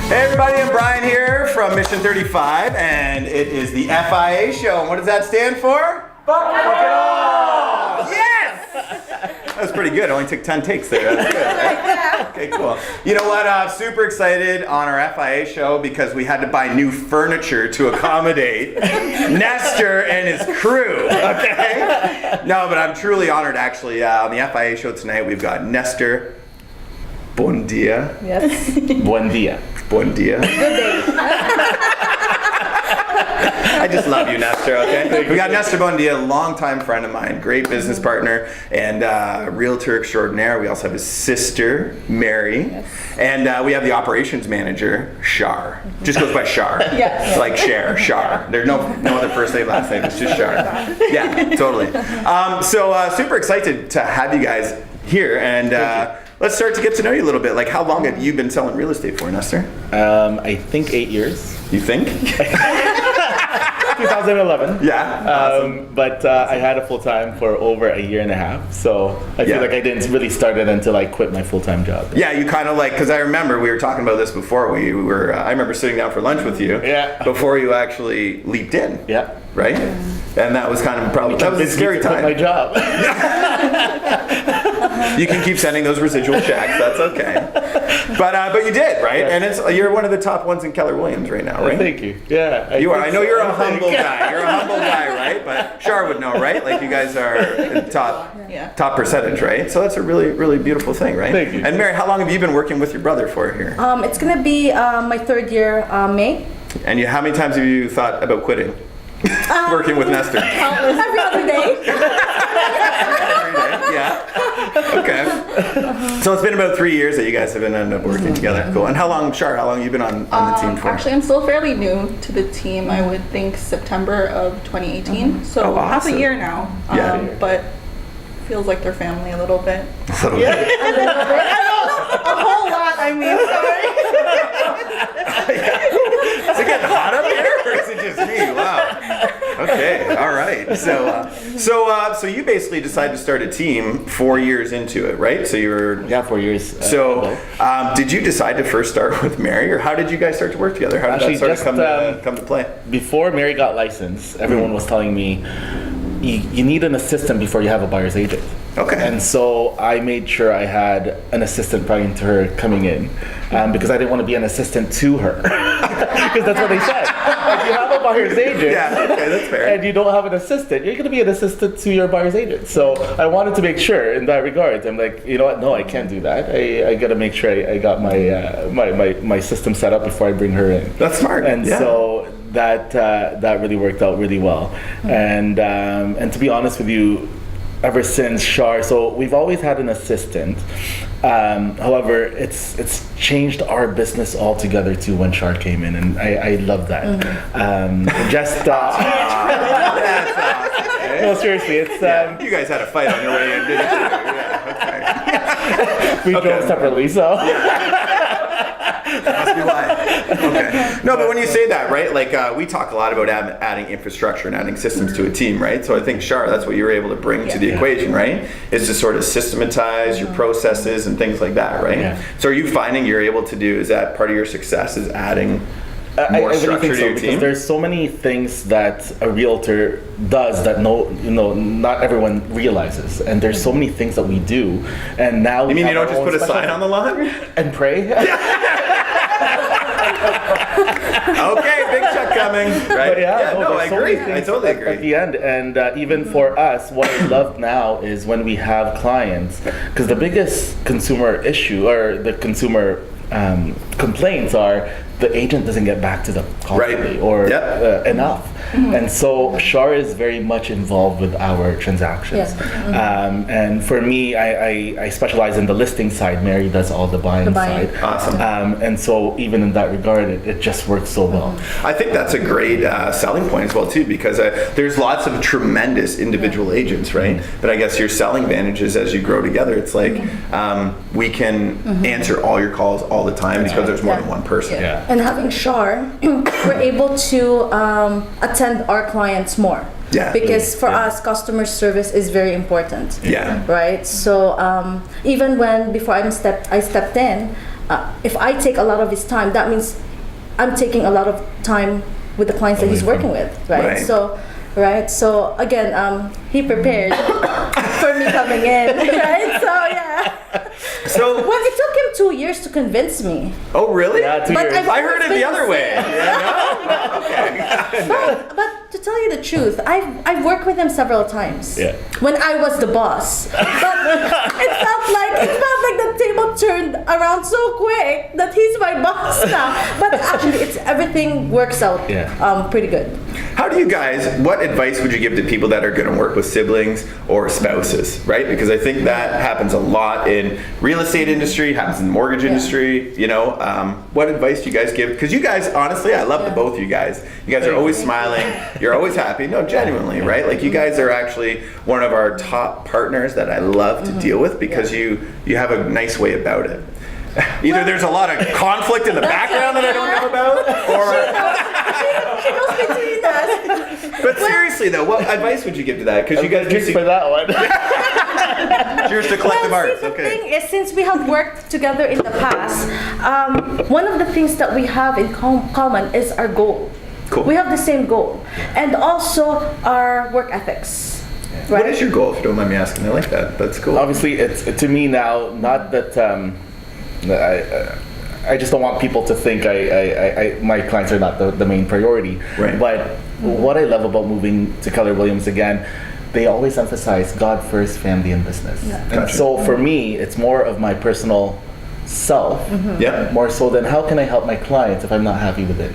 Hey everybody, I'm Brian here from Mission 35, and it is the FIA Show. And what does that stand for? Fuck it all! Yes! That was pretty good. It only took 10 takes there. That's good, right? Okay, cool. You know what? I'm super excited on our FIA show because we had to buy new furniture to accommodate Nestor and his crew, okay? No, but I'm truly honored, actually. On the FIA show tonight, we've got Nestor. Buendia. Yes. Buendia. Buendia. Good day. I just love you, Nestor, okay? We got Nestor Buendia, longtime friend of mine, great business partner, and realtor extraordinaire. We also have his sister, Mary, and we have the operations manager, Shar. Just goes by Shar. Yes. Like Shar. There's no other first name, last name, it's just Shar. Yeah, totally. So super excited to have you guys here, and let's start to get to know you a little bit. Like, how long have you been selling real estate for, Nestor? I think 8 years. You think? 2011. Yeah. Awesome. But I had a full-time for over a year and a half. So I feel like I didn't really start it until I quit my full-time job. Yeah, you kind of like, because I remember we were talking about this before. We were, I remember sitting down for lunch with you. Yeah. Before you actually leaped in. Yeah. Right? And that was kind of probably, that was a scary time. My job. You can keep sending those residual checks. That's okay. But you did, right? Yeah. And you're one of the top ones in Keller Williams right now, right? Thank you. Yeah. You are. I know you're a humble guy. You're a humble guy, right? But Shar would know, right? Like, you guys are in top percentage, right? So that's a really, really beautiful thing, right? Thank you. And Mary, how long have you been working with your brother for here? It's gonna be my third year, May. And how many times have you thought about quitting? Working with Nestor? Every other day. Every day, yeah. Okay. So it's been about 3 years that you guys have been ended up working together. Cool. And how long, Shar, how long have you been on the team for? Actually, I'm still fairly new to the team. I would think September of 2018. So half a year now. But feels like they're family a little bit. A little bit. A little bit. A whole lot, I mean, Is it getting hot up here, or is it just me? Wow. Okay. All right. So you basically decided to start a team 4 years into it, right? So you were 4 years. Did you decide to first start with Mary, or how did you guys start to work together? How did that start to come to play? Before Mary got licensed, everyone was telling me, you need an assistant before you have a buyer's agent. Okay. And so I made sure I had an assistant prior to her coming in, because I didn't want to be an assistant to her. Because that's what they said. If you have a buyer's agent, that's fair. and you don't have an assistant, you're going to be an assistant to your buyer's agent. So I wanted to make sure in that regard. I'm like, you know what? No, I can't do that. I got to make sure I got my system set up before I bring her in. That's smart. And so that really worked out really well. And to be honest with you, ever since Shar, so we've always had an assistant. However, it's changed our business altogether too when Shar came in, and I love that. No, seriously, it's you guys had a fight on your way in, didn't you? Yeah. Okay. We drove separately, so. Must be why. Okay. No, but when you say that, right, like we talk a lot about adding infrastructure and adding systems to a team, right? So I think, Shar, that's what you're able to bring to the equation, right? Is to sort of systematize your processes and things like that, right? Yeah. So are you finding you're able to do, is that part of your success, is adding more structure to your team? Because there's so many things that a realtor does that not everyone realizes, and there's so many things that we do, and now you mean you don't just put a sign on the lawn and pray? Okay, big check coming, right? But I agree. I totally agree. At the end, and even for us, what I love now is when we have clients, because the biggest consumer issue or the consumer complaints are the agent doesn't get back to them constantly or enough. And so Shar is very much involved with our transactions. And for me, I specialize in the listing side. Mary does all the buying side. Awesome. And so even in that regard, it just works so well. I think that's a great selling point as well too, because there's lots of tremendous individual agents, right? But I guess your selling advantage is as you grow together, it's like we can answer all your calls all the time because there's more than one person. And having Shar, we're able to attend our clients more. Because for us, customer service is very important. Right? So even when before I stepped in, if I take a lot of his time, that means I'm taking a lot of time with the clients that he's working with, right? So again, he prepared for me coming in, right? So yeah. So well, it took him 2 years to convince me. Oh, really? Yeah, 2 years. I heard it the other way. But to tell you the truth, I've worked with him several times. Yeah. When I was the boss, but it felt like the table turned around so quick that he's my boss now. But actually, everything works out pretty good. How do you guys? What advice would you give to people that are going to work with siblings or spouses? Right, because I think that happens a lot in real estate industry, happens in the mortgage industry. You know, what advice do you guys give? Because you guys, honestly, I love the both of you guys. You guys are always smiling. You're always happy. No, genuinely, right? Like you guys are actually one of our top partners that I love to deal with because you have a nice way about it. Either there's a lot of conflict in the background that I don't know about, or She knows between us. but seriously though, what advice would you give to that? Because you guys Thanks for that one. Cheers to Collective Arts. The thing is, since we have worked together in the past, one of the things that we have in common is our goal. Cool. We have the same goal, and also our work ethics. Right? What is your goal, if you don't mind me asking? I like that. That's cool. Obviously, it's to me now. Not that I just don't want people to think my clients are not the main priority. Right. But what I love about moving to Keller Williams again, they always emphasize God first, family, and business. Yeah. And Gotcha. so for me, it's more of my personal self, Yeah. more so than how can I help my clients if I'm not happy within.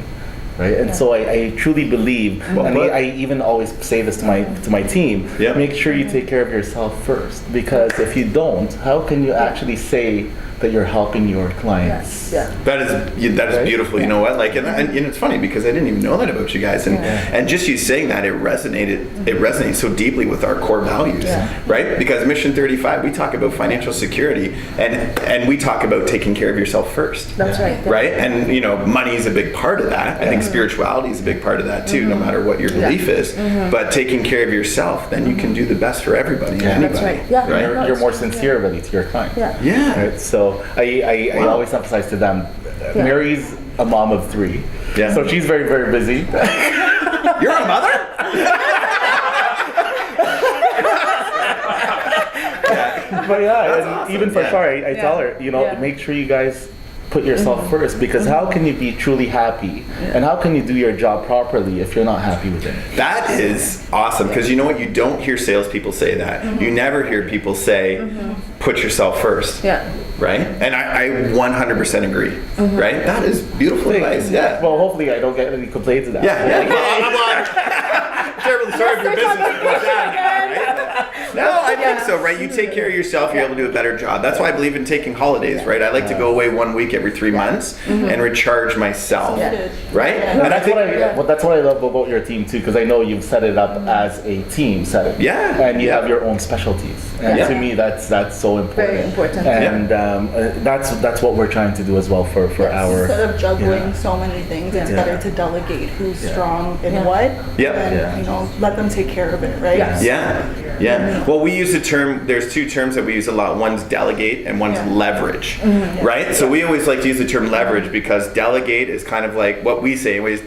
Right, and so I truly believe, and put. I even always say this to my team. Yeah. Make sure you take care of yourself first, because if you don't, how can you actually say that you're helping your clients? Yeah. That is Right? beautiful. You know what? Like, and it's funny because I didn't even know that about you guys, and just you saying that, it resonates so deeply with our core values, right? Because Mission 35, we talk about financial security, and we talk about taking care of yourself first. That's right. Yeah. Right, and you know, money is a big part of that. I think spirituality is a big part of that too, no matter what your belief is. But taking care of yourself, then you can do the best for everybody and anybody. That's right. Yeah. Right? You're more sincere really to your client. Yeah. Yeah. Right? So I always emphasize to them, Mary's a mom of 3. Yeah. So she's very, very busy. You're a mother? But yeah, and awesome. even for Yeah. Shar, I tell her, make sure you guys put yourself first, because how can you be truly happy and how can you do your job properly if you're not happy with it? That is awesome, because you know what? You don't hear salespeople say that. You never hear people say, put yourself first. Yeah. Right? And I 100% agree. Right? That is beautiful advice. Yeah. Well, hopefully I don't get any complaints of that. Yeah. Well, I'm terribly sorry for your business. No, I think so, right? You take care of yourself, you're able to do a better job. That's why I believe in taking holidays, right? I like to go away 1 week every 3 months and recharge myself, right? And And I think, that's what I love about your team too, because I know you've set it up as a team setting. Yeah. And you have your own specialties. And to me, that's so important. Very important. And that's what we're trying to do as well for our. Instead of juggling so many things, it's better to delegate who's strong in what, and let them take care of it, right? Yeah. Well, we use the term, there's 2 terms that we use a lot. One's delegate and one's leverage, right? So we always like to use the term leverage because delegate is kind of like what we say anyways,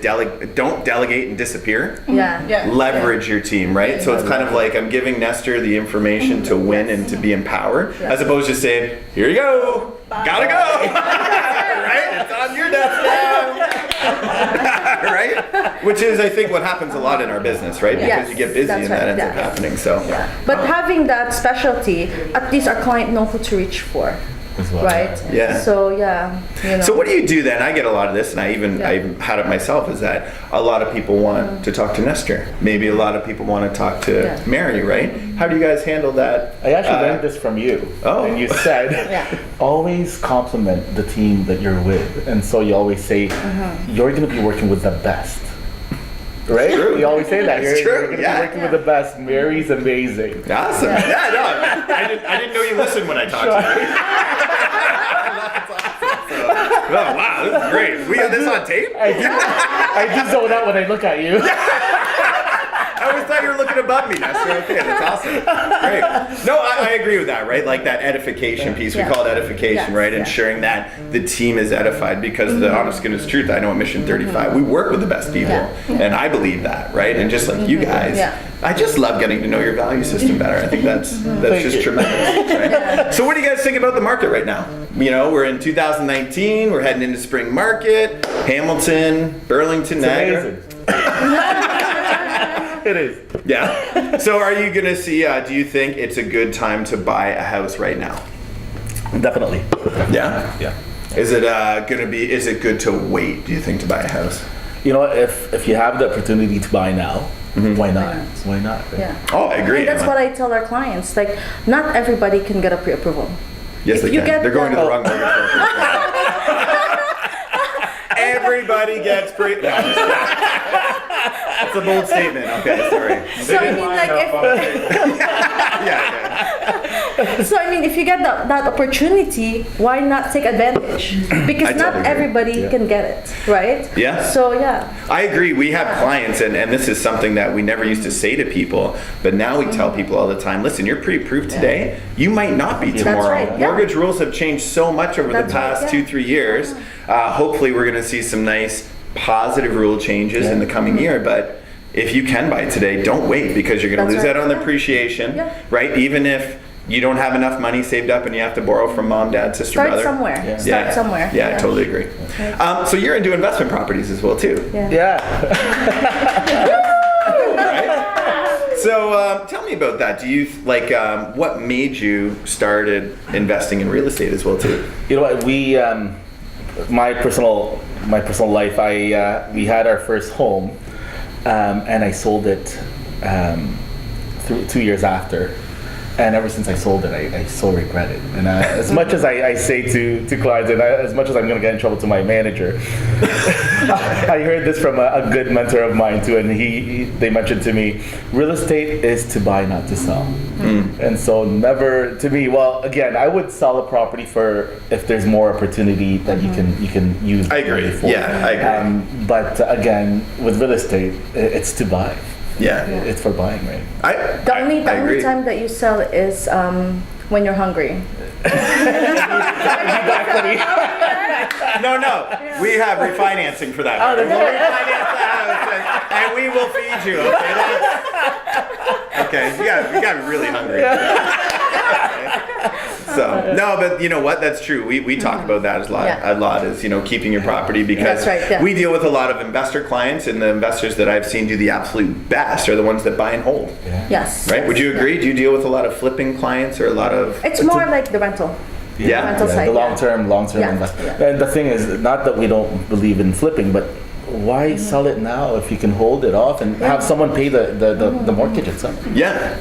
don't delegate and disappear. Leverage your team, right? So it's kind of like I'm giving Nestor the information to win and to be empowered, as opposed to saying, here you go, gotta go, right? It's on your desk now. Right? Which is, I think, what happens a lot in our business, right? Because you get busy and that ends up happening. So, But having that specialty, at least our client know who to reach for. As well. Right? Yeah. So So what do you do then? I get a lot of this, and I even had it myself, is that a lot of people want to talk to Nestor. Maybe a lot of people want to talk to Mary, right? How do you guys handle that? I actually learned this from you. Oh. And you said, always compliment the team that you're with. And so you always say, you're going to be working with the best. Right? True. You always say that. It's You're true. going to be working with the best. Mary's amazing. Awesome. Yeah, no, I didn't know you listened when I talked to you. Oh, wow, this is great. We got this on tape? I just zone out when I look at you. I always thought you were looking above me, Nestor. Okay, that's awesome. Great. No, I agree with that, right? Like that edification piece, we call it edification, right? Ensuring that the team is edified, because the honest goodness truth, I know at Mission 35, we work with the best people, and I believe that, right? And just like you guys, I just love getting to know your value system better. I think that's just tremendous, right? So what do you guys think about the market right now? You know, we're in 2019, we're heading into spring market, Hamilton, Burlington, Niagara. It is. Yeah. So are you gonna see, do you think it's a good time to buy a house right now? Definitely. Yeah? Yeah. Is it is it good to wait, do you think, to buy a house? You know, if you have the opportunity to buy now, why not? Why not? Right? Yeah. Oh, I agree. And that's what I tell our clients. Like, not everybody can get a pre-approval. Yes, they you can. get They're going to the- the wrong mortgage broker. Everybody gets pre. No, I'm just kidding. That's a bold statement. Okay, sorry. So I mean, like, so I mean, if you get that opportunity, why not take advantage? Because not totally agree. everybody can get it, right? Yeah. So yeah. I agree. We have clients, and this is something that we never used to say to people, but now we tell people all the time, listen, you're pre-approved today, you might not be tomorrow. right, yeah. Mortgage rules have changed so much over the That's right, past yeah. 2-3 years. Hopefully we're going to see some nice positive rule changes in the coming year, but if you can buy today, don't wait, because you're going to That's lose right, out on the yeah. appreciation, Yeah. right? Even if you don't have enough money saved up and you have to borrow from mom, dad, sister, Start brother. somewhere. Yeah. Start somewhere. Yeah, I totally agree. So you're into investment properties as well too, Yeah. right? So tell me about that. Do you like what made you started investing in real estate as well too? You know what? We, my personal life. We had our first home, and I sold it 2 years after. And ever since I sold it, I so regret it. And as much as I say to clients, and as much as I'm going to get in trouble to my manager, I heard this from a good mentor of mine too, and they mentioned to me, real estate is to buy, not to sell. And so never, to me, well, again, I would sell a property for if there's more opportunity that you can use. I agree. For. Yeah, I agree. But again, with real estate, it's to buy. Yeah. It's for buying, right? The only agree. time that you sell is when you're hungry. No, we have refinancing for that. We'll refinance the house and we will feed you. Okay, you got me really hungry. So no, but you know what? That's true. We talk about that a lot is keeping your property, because That's right, yeah. we deal with a lot of investor clients, and the investors that I've seen do the absolute best are the ones that buy and hold. Yes. Right? Would you agree? Do you deal with a lot of flipping clients or a lot of? It's more like the rental. Yeah. Rental side, The yeah. long-term Yeah, investment. yeah. And the thing is, not that we don't believe in flipping, but why sell it now if you can hold it off and have someone pay the mortgage itself? Yeah.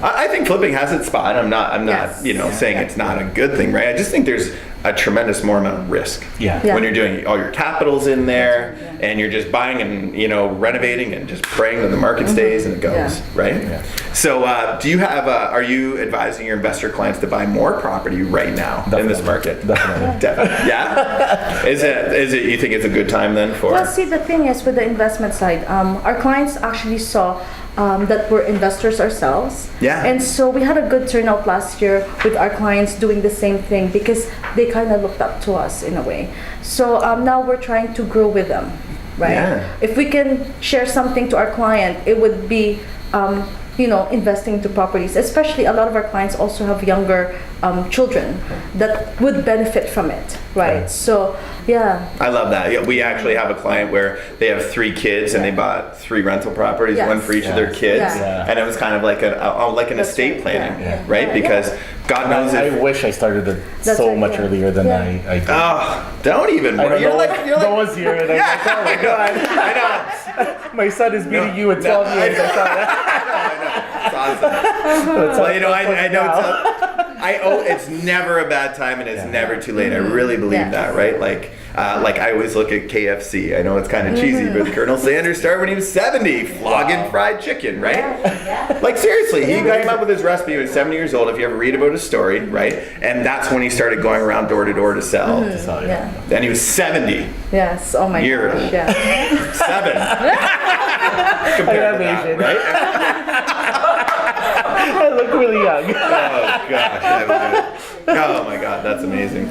I think flipping has its spot. I'm not Yes. saying it's not a good thing, right? I just think there's a tremendous more amount of risk. Yeah. Yeah. When you're doing all your capital's in there and you're just buying and renovating and just praying that the market stays and it goes, right? Yeah. So do you have are you advising your investor clients to buy more property right now in this market? Definitely. Definitely. Yeah. Is it you think it's a good time then for? Well, see, the thing is with the investment side, our clients actually saw that we're investors ourselves. Yeah. And so we had a good turnout last year with our clients doing the same thing, because they kind of looked up to us in a way. So now we're trying to grow with them, right? Yeah. If we can share something to our client, it would be investing into properties. Especially a lot of our clients also have younger children that would benefit from it, right? Yeah. So yeah. I love that. Yeah, we actually have a client where they have 3 kids and they bought 3 rental properties, Yes. one for each of their kids, Yeah. and it was kind of like an That's estate right. planning, Yeah. right? Because God knows I if. wish I started it That's so right, much yeah. earlier than Yeah. I did. Oh, don't even. I know, You're like. no one's here, and I'm like, oh my God. I know. My son is beating you at 12 I years. I saw that. It's awesome. Well, I know it's never a bad time, and it's never too late. I really believe Yeah. that, right? Like I always look at KFC. I know it's kind of cheesy, but Colonel Sanders started when he was 70, flogging fried chicken, right? Like seriously, he came up with his recipe. He was 70 years old. If you ever read about his story, right? And that's when he started going around door to door to sell. So, Yeah. Then he was 70. Yes. Oh my You're- gosh. Yeah. 7. Compared to that, Asian. right? I look really young. Oh gosh, I love it. Oh my God, that's amazing.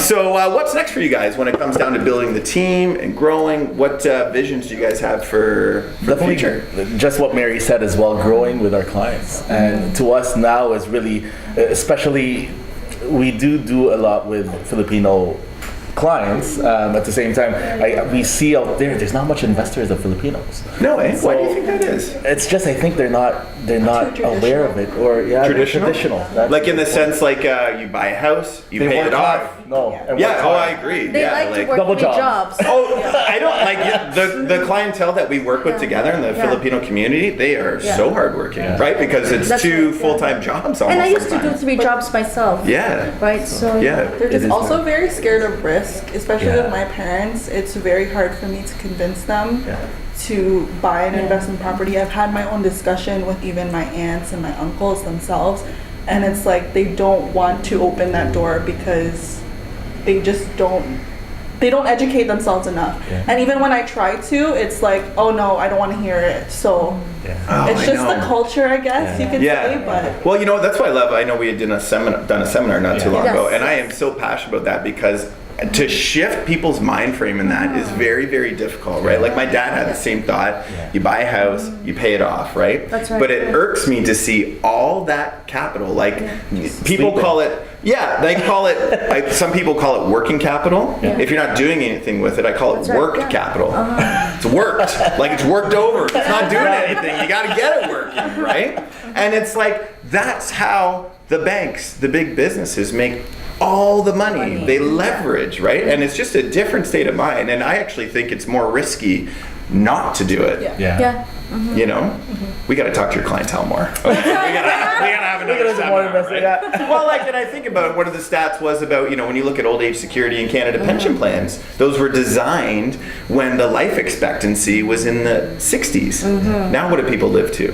So what's next for you guys when it comes down to building the team and growing? What visions do you guys have for the future? Just what Mary said as well, growing with our clients. And to us now is really, especially, we do a lot with Filipino clients. At the same time, we see out there's not much investors of Filipinos. No way. So why do you think that is? It's just, I think they're not aware of it, or traditional. Like in the sense, like you buy a house, you pay it off. No. And Yeah. work Oh, hard. I agree. They yeah, like to work double three jobs. Oh, I don't like the clientele that we work with together in the Filipino community. They are so hardworking, right? Because it's That's two right, full-time jobs almost. And I used to do sometimes. 3 jobs myself. Yeah. Right. So Yeah. They're It just is also hard. very scared of risk, especially with my parents. It's very hard for me to convince them to buy an investment property. I've had my own discussion with even my aunts and my uncles themselves, and it's like they don't want to open that door because they just don't educate themselves enough. And even when I try to, it's like, oh no, I don't want to hear it. So Oh, it's I just the know. culture, I guess you could say. But Well, you know, that's what I love. I know we had done a seminar not too long Yes. ago, and I am so passionate about that because to shift people's mind frame in that is very, very difficult, right? Like my dad had the same thought. You buy a house, you pay it off, right? That's right. But it irks me to see all that capital. Like people call it, they call it, some people call it working capital. If you're not doing anything with it, I call it That's right, work yeah. capital. It's worked, like it's worked over. It's not doing anything. You got to get it working, right? And it's like, that's how the banks, the big businesses make all the money. They leverage, right? And it's just a different state of mind. And I actually think it's more risky not to do it. Yeah. You know, we got to talk to your clientele more. we gotta have another seminar, right? Well, like, and I think about what are the stats was about, you know, when you look at old age security and Canada pension plans, those were designed when the life expectancy was in the 60s. Now, what do people live to?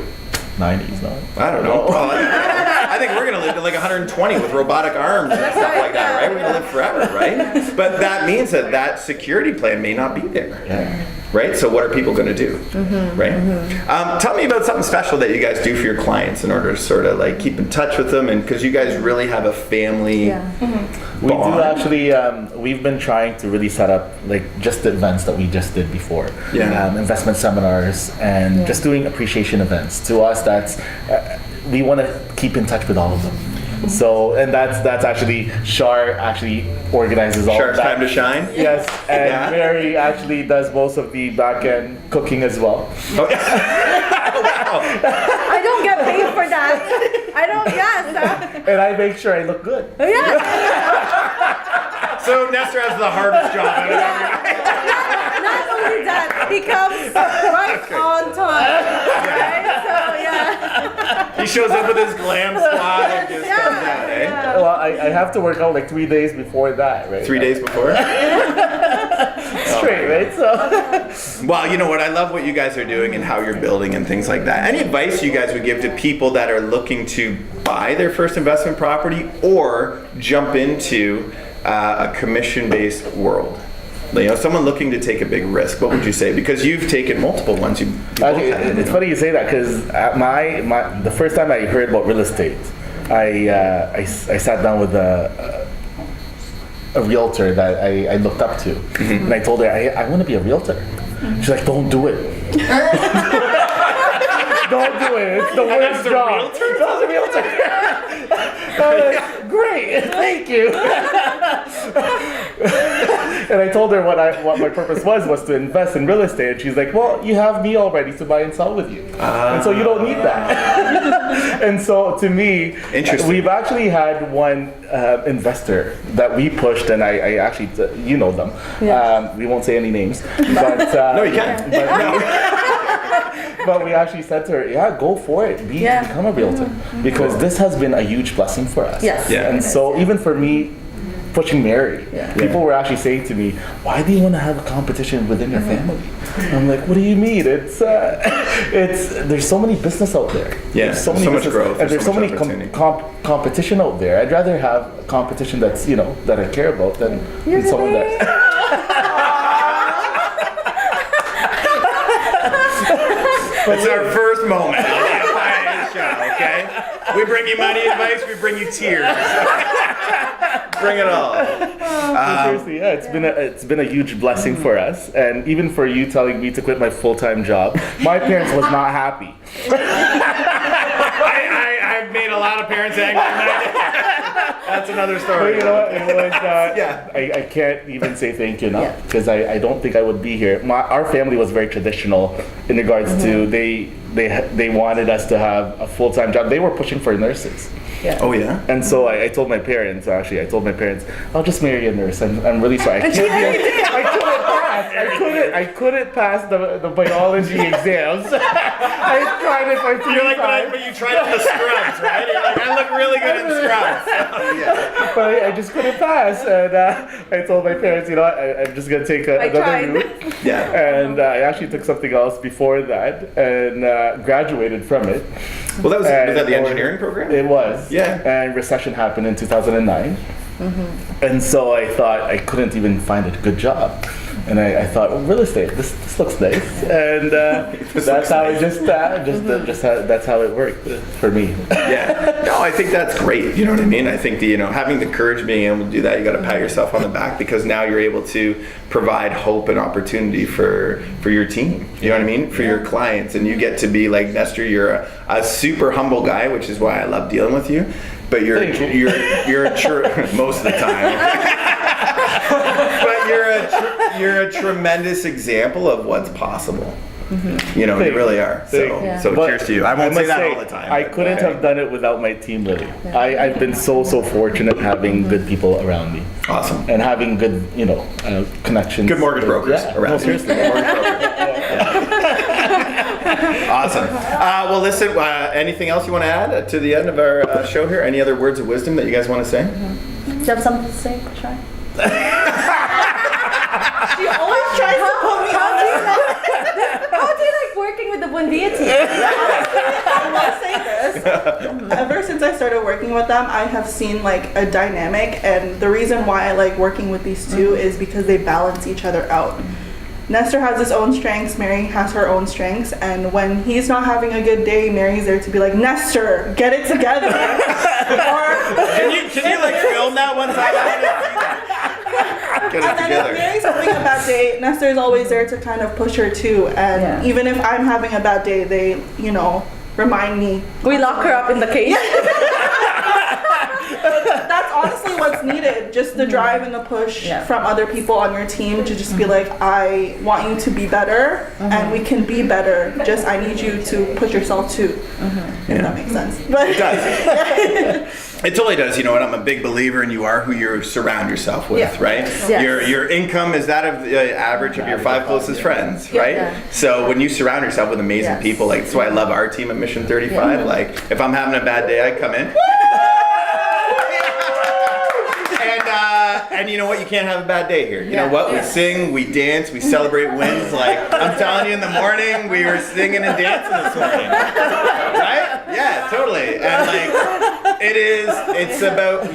90s, no? I don't know. Well, I think we're going to live to like 120 with robotic arms and stuff like that, right? We're going to live forever, right? But that means that that security plan may not be there, right? So what are people going to do, right? Tell me about something special that you guys do for your clients in order to sort of like keep in touch with them, and because you guys really have a family. We do actually. We've been trying to really set up like just the events that we just did before. Investment seminars and just doing appreciation events. To us, that's we want to keep in touch with all of them. So, and that's actually Shar actually organizes all Shar's of that. time to shine. Yes, and Mary actually does most of the back end cooking as well. Oh, wow. I don't get paid for that. I don't. Yes. And I make sure I look good. So Nestor has the hardest job out of everyone. Not only that, he comes right on time. Right. So yeah. He shows up with his glam squad and just comes out, eh? Well, I have to work out like 3 days before that, right? 3 days before? Straight, right? So. Well, you know what? I love what you guys are doing and how you're building and things like that. Any advice you guys would give to people that are looking to buy their first investment property or jump into a commission-based world? You know, someone looking to take a big risk, what would you say? Because you've taken multiple ones. Actually, it's funny you say that because the first time I heard about real estate, I sat down with a realtor that I looked up to, and I told her I want to be a realtor. She's like, don't do it. Don't do it. It's the worst job. That was a realtor. Like, great, thank you. And I told her what my purpose was to invest in real estate. And she's like, well, you have me already to buy and sell with you, and so you don't need that. And so to me, we've actually had one investor that we pushed, and I actually, you know them. We won't say any names, but no, you can't. But we actually said to her, yeah, go for it. Become a realtor. Because this has been a huge blessing for us. And so even for me, pushing Mary, people were actually saying to me, why do you want to have a competition within your family? And I'm like, what do you mean? It's there's so many business out there. There's so much growth. And there's so many competition out there. I'd rather have a competition that's, you know, that I care about than someone that... It's our first moment on the FIA show, okay? We bring you money advice, we bring you tears. Bring it all. Seriously, yeah, it's been a huge blessing for us, and even for you telling me to quit my full-time job. My parents was not happy. I've made a lot of parents angry. That's another story. But you know what? It was, I can't even say thank you enough because I don't think I would be here. Our family was very traditional in regards to they wanted us to have a full-time job. They were pushing for nurses. Yeah. Oh yeah. And so I told my parents, I'll just marry a nurse. I'm really sorry. I couldn't pass the biology exams. I tried it for 3 You're like, times. but you tried it in the scrubs, right? You're like, I look really good in scrubs. Yeah. But I just couldn't pass. And I told my parents, you know what, I'm just going to take another route. Yeah. And I actually took something else before that and graduated from it. Well, was that the engineering program? It was. Yeah. And recession happened in 2009. And so I thought I couldn't even find a good job. And I thought, well, real estate, this looks nice. And that's how it that's how it worked for me. Yeah. No, I think that's great. You know what I mean? I think having the courage, being able to do that, you got to pat yourself on the back because now you're able to provide hope and opportunity for your team. You know what I mean? For your clients, and you get to be like Nestor. You're a super humble guy, which is why I love dealing with you. But you're a most of the time. But you're a tremendous example of what's possible. You know, you really are. So cheers to you. I won't say that all the time. I couldn't have done it without my team, really. I've been so fortunate having good people around me. Awesome. And having good, connections. Good mortgage brokers around. No, seriously. Good mortgage brokers. Awesome. Well, listen, anything else you want to add to the end of our show here? Any other words of wisdom that you guys want to say? Do you have something to say, Shar? She always tries to put me on. How do you like working with the Buendia team? I will say this. Ever since I started working with them, I have seen like a dynamic, and the reason why I like working with these two is because they balance each other out. Nestor has his own strengths, Mary has her own strengths, and when he's not having a good day, Mary's there to be like, Nestor, get it together. Can you like film that one time? Get it And then together. if Mary's having a bad day, Nestor's always there to kind of push her too. And even if I'm having a bad day, they, remind me. We lock her up in the cage. That's honestly what's needed, just the drive and the push from other people on your team to just be like, I want you to be better and we can be better, just I need you to push yourself too. If that makes sense. But It does. It totally does. You know what? I'm a big believer in you are who you surround yourself with, right? Yes. Your income is that of the average of your 5 closest friends, right? Yeah. So when you surround yourself with amazing people, like that's why I love our team at Mission 35. Like if I'm having a bad day, I come in. And you know what? You can't have a bad day here. You know what? We sing, we dance, we celebrate wins. Like I'm telling you, in the morning we were singing and dancing this morning, right? Yeah, totally. And like it's about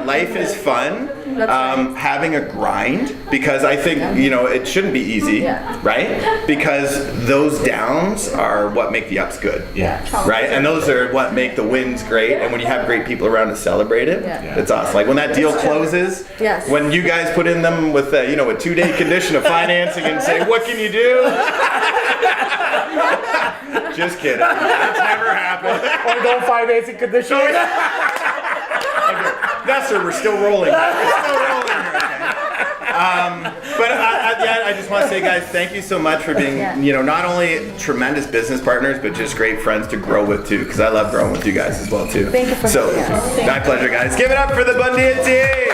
life is fun. Having a grind because I think it shouldn't be easy, right? Because those downs are what make the ups good, right? And those are what make the wins great. And when you have great people around to celebrate it, it's awesome. Like when that deal closes, when you guys put in them with a 2-day condition of financing and say, what can you do? Just kidding. That's never happened. Or don't financing conditions. Nestor, we're still rolling. We're still rolling here, okay? But I just want to say, guys, thank you so much for being, not only tremendous business partners, but just great friends to grow with too. Because I love growing with you guys as well too. Thank you for having us. My pleasure, guys. Give it up for the Buendia team.